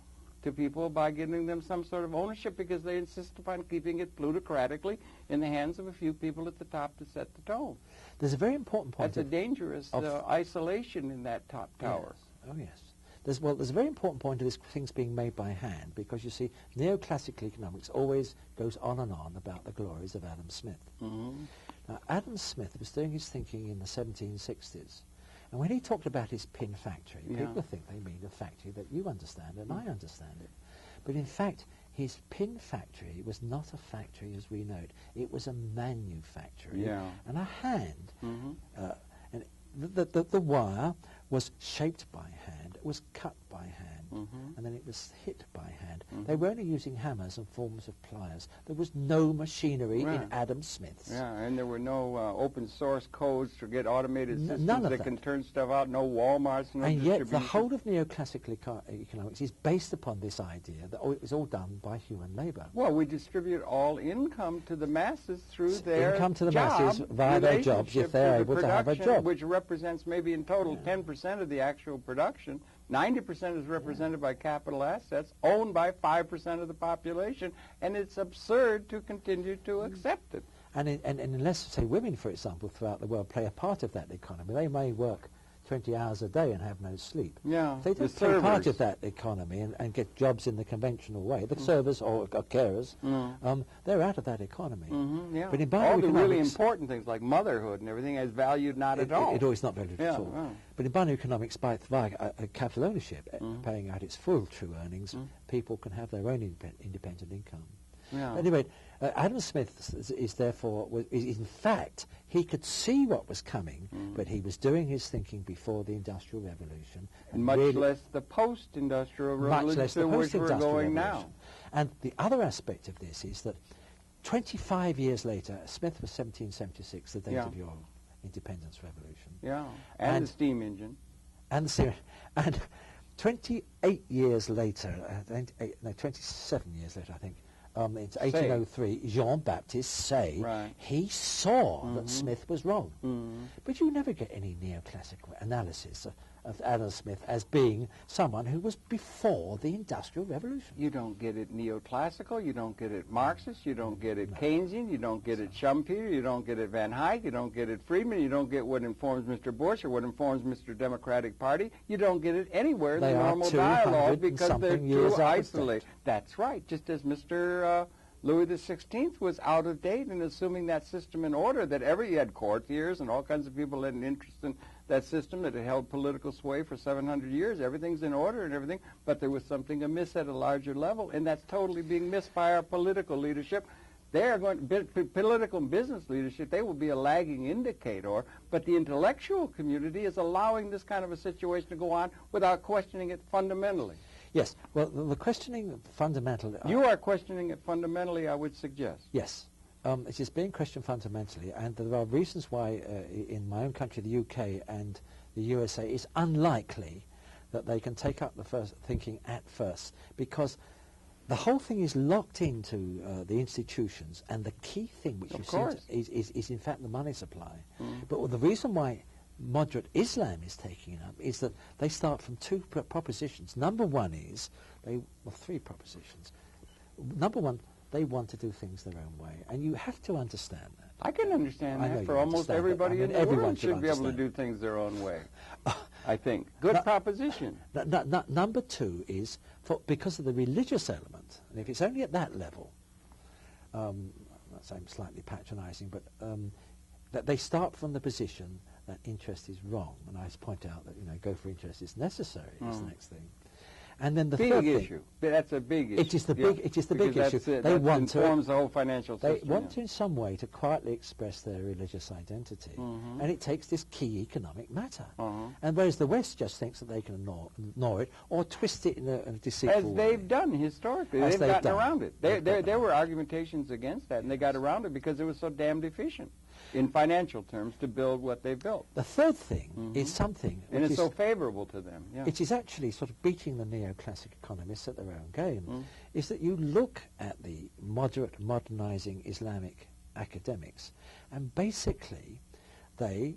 to people by giving them some sort of ownership, because they insist upon keeping it plutocratically in the hands of a few people at the top to set the tone. There's a very important point. That's a dangerous isolation in that top tower. Yes. Oh, yes. There's a very important point of this things being made by hand, because you see, neoclassical economics always goes on and on about the glories of Adam Smith. Now, Adam Smith was doing his thinking in the 1760s, and when he talked about his pin factory, people think they mean a factory that you understand and I understand it. But in fact, his pin factory was not a factory as we know it. It was a manufactory and a hand. And the wire was shaped by hand, it was cut by hand, and then it was hit by hand. They were only using hammers and forms of pliers. There was no machinery in Adam Smith's. Yeah, and there were no open source codes to get automated systems that can turn stuff out, no Walmarts, no and distribution. yet the whole of neoclassical economics is based upon this idea that it was all done by human labour. Well, we distribute all income to the masses through their income to the job masses via their jobs if they're able to have a job. Which represents maybe in total 10% of the actual production. 90% is represented by capital assets owned by 5% of the population, and it's absurd to continue to accept it. And unless, say, women, for example, throughout the world play a part of that economy, they may work 20 hours a day and have no sleep. Yeah, they don't play part of that economy and get jobs in the conventional way. The servers or carers, they're out of that economy. Yeah. But in all the really important things like motherhood and everything is valued not at all. It always not valued at all. But in bioeconomics, by capital ownership, paying out its full true earnings, people can have their own independent income. Yeah. Anyway, Adam Smith is therefore, in fact, he could see what was coming, but he was doing his thinking before the Industrial Revolution. And much less the post-industrial revolution to which we're going now. And the other aspect of this is that 25 years later, Smith was 1776, the date of your independence revolution. Yeah, and the steam engine. And 28 years later, 27 years later, I think, it's 1803, Jean-Baptiste Say, he saw that Smith was wrong. But you never get any neoclassical analysis of Adam Smith as being someone who was before the Industrial Revolution. You don't get it neoclassical, you don't get it Marxist, you don't get it Keynesian, you don't get it Schumpeter, you don't get it Van Hayek, you don't get it Friedman, you don't get what informs Mr. Bush or what informs Mr. Democratic Party. You don't get it anywhere in the normal dialogue because they're too isolated. That's right, just as Mr. Louis XVI was out of date in assuming that system in order, that he had courtiers and all kinds of people had an interest in that system, that had held political sway for 700 years. Everything's in order and everything, but there was something amiss at a larger level, and that's totally being missed by our political leadership. They are going to, political and business leadership, they will be a lagging indicator, but the intellectual community is allowing this kind of a situation to go on without questioning it fundamentally. Yes, well, the questioning fundamentally... You are questioning it fundamentally, I would suggest. Yes. It is being questioned fundamentally, and there are reasons why in my own country, the UK and the USA, it's unlikely that they can take up the first thinking at first, because the whole thing is locked into the institutions, and the key thing which you see is in fact the money supply. But the reason why moderate Islam is taking it up is that they start from two propositions. Number one is, three propositions. Number one, they want to do things their own way, and you have to understand that. I can understand that. For almost everybody in the world should be able to do things their own way, I think. Good proposition. Number two is, because of the religious element, and if it's only at that level, I'm slightly patronizing, but that they start from the position that interest is wrong, and I point out that go for interest is necessary is the next thing. And then the third issue. That's a big issue. It is the big. It is the big issue. They want to informs the whole financial system. They want to, in some way, to quietly express their religious identity, and it takes this key economic matter. And whereas the West just thinks that they can ignore it or twist it in a deceitful way. As they've done historically, they've gotten around it. There were argumentations against that, and they got around it because it was so damned efficient in financial terms to build what they built. The third thing is something and it's so favorable to them. It is actually sort of beating the neoclassic economists at their own game, is that you look at the moderate, modernizing Islamic academics, and basically they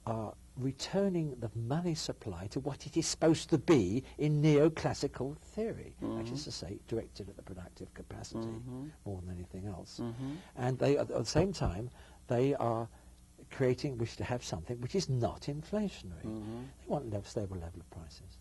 are returning the money supply to what it is supposed to be in neoclassical theory, which is to say, directed at the productive capacity more than anything else. And they, at the same time, they are wish to have something which is not inflationary. They want a stable level of prices.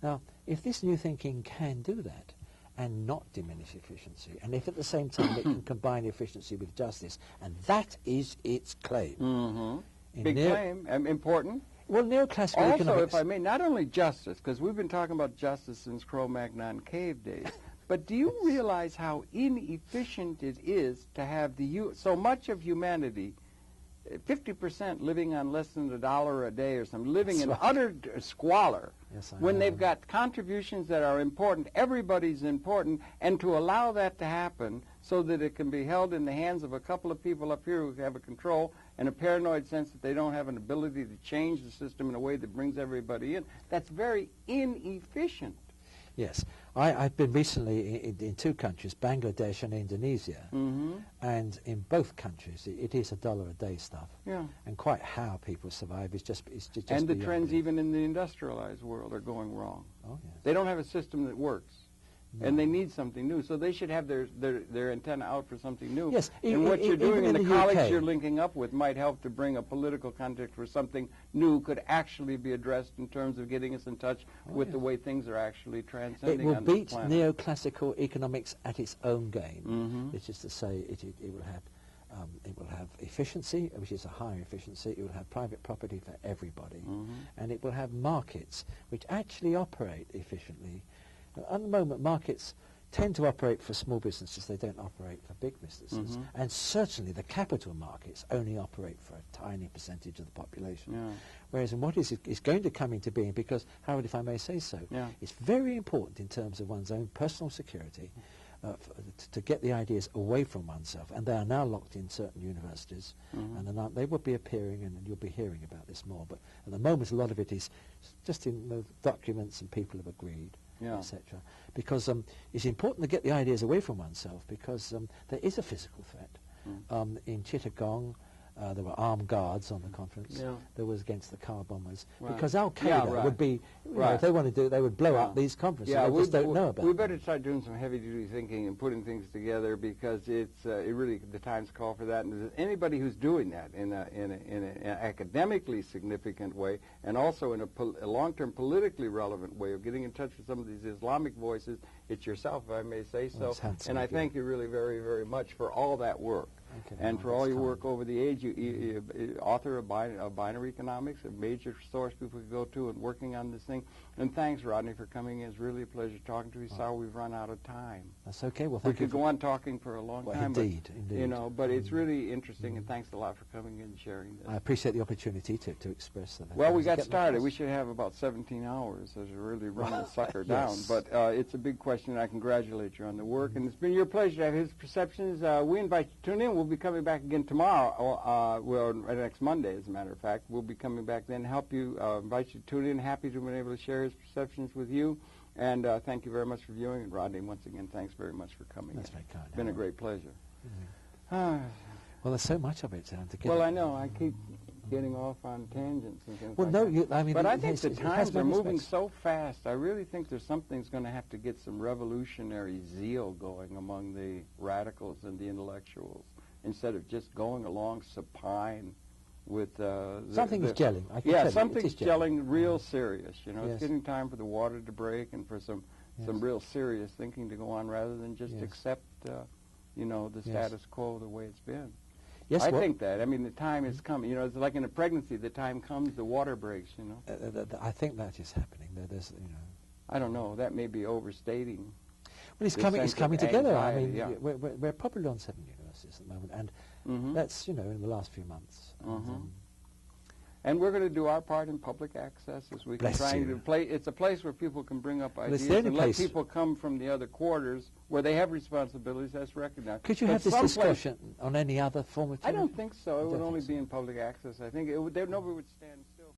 Now, if this new thinking can do that and not diminish efficiency, and if at the same time it can combine efficiency with justice, and that is its claim. Big claim, important. Well, neoclassical economics... Also, if I may, not only justice, because we've been talking about justice since Cro-Magnon cave days, but do you realize how inefficient it is to have so much of humanity 50% living on less than $1 a day or something, living in utter squalor, when they've got contributions that are important, everybody's important, and to allow that to happen so that it can be held in the hands of a couple of people up here who have a control and a paranoid sense that they don't have an ability to change the system in a way that brings everybody in, that's very inefficient. Yes. I've been recently in two countries, Bangladesh and Indonesia, and in both countries it is $1 a day stuff. Yeah. And quite how people survive is just and the trends even in the industrialized world are going wrong. Oh, yes. They don't have a system that works. No. And they need something new, so they should have their antenna out for something new. Yes, and what you're doing in the college UK, you're linking up with might help to bring a political context where something new could actually be addressed in terms of getting us in touch with the way things are actually transcending on the planet. It will beat neoclassical economics at its own game, which is to say it will have efficiency, which is a higher efficiency. It will have private property for everybody, and it will have markets which actually operate efficiently. At the moment, markets tend to operate for small businesses. They don't operate for big businesses. And certainly the capital markets only operate for a tiny percentage of the population. Yeah. Whereas in what is going to come into being, because, Howard, if I may say so, it's very important in terms of one's own personal security to get the ideas away from oneself. And they are now locked in certain universities. And they will be appearing, and you'll be hearing about this more. But at the moment, a lot of it is just in the documents and people have agreed. Etc. Because it's important to get the ideas away from oneself, because there is a physical threat. In Chittagong, there were armed guards on the conference. There was against the car bombers. Because Al-Qaeda would be, if they wanted to, they would blow up these conferences. We just don't know about We better start doing some heavy-duty thinking and putting things together, because it's really the times call for that. And anybody who's doing that in an academically significant way, and also in a long-term politically relevant way of getting in touch with some of these Islamic voices, it's yourself, if I may say so. And I thank you really very, very much for all that work. And for all your work over the age, you author of Binary Economics, a major source people can go to, and working on this thing. And thanks, Rodney, for coming in. It's really a pleasure talking to you. Sorry we've run out of time. That's okay. Well, thank you. We could go on talking for a long time. Indeed. But it's really interesting, and thanks a lot for coming in and sharing this. I appreciate the opportunity to express that. Well, we got started. We should have about 17 hours as we really run the sucker down. But it's a big question, and I congratulate you on the work. And it's been your pleasure to have his perceptions. We invite you to tune in. We'll be coming back again tomorrow, next Monday, as a matter of fact. We'll be coming back then, help you, invite you to tune in. Happy to have been able to share his perceptions with you. And thank you very much for viewing. And Rodney, once again, thanks very much for coming. That's very kind. It's been a great pleasure. Well, there's so much of it. Well, I know. I keep getting off on tangents and things like that. But I think the times are moving so fast. I really think there's something's going to have to get some revolutionary zeal going among the radicals and the intellectuals, instead of just going along supine with something is gelling. Something's gelling real serious. It's getting time for the water to break and for some real serious thinking to go on, rather than just accept the status quo the way it's been. I think that. I mean, the time is coming. It's like in a pregnancy. The time comes, the water breaks. I think that is happening. There's, I don't know. That may be overstating. Well, it's coming together. I mean, we're probably on 7 universities at the moment, and that's in the last few months. And we're going to do our part in public access as we can try to play. It's a place where people can bring up ideas and let people come from the other quarters where they have responsibilities. That's recognized. Could you have this discussion on any other form of? I don't think so. It would only be in public access. I think nobody would stand still.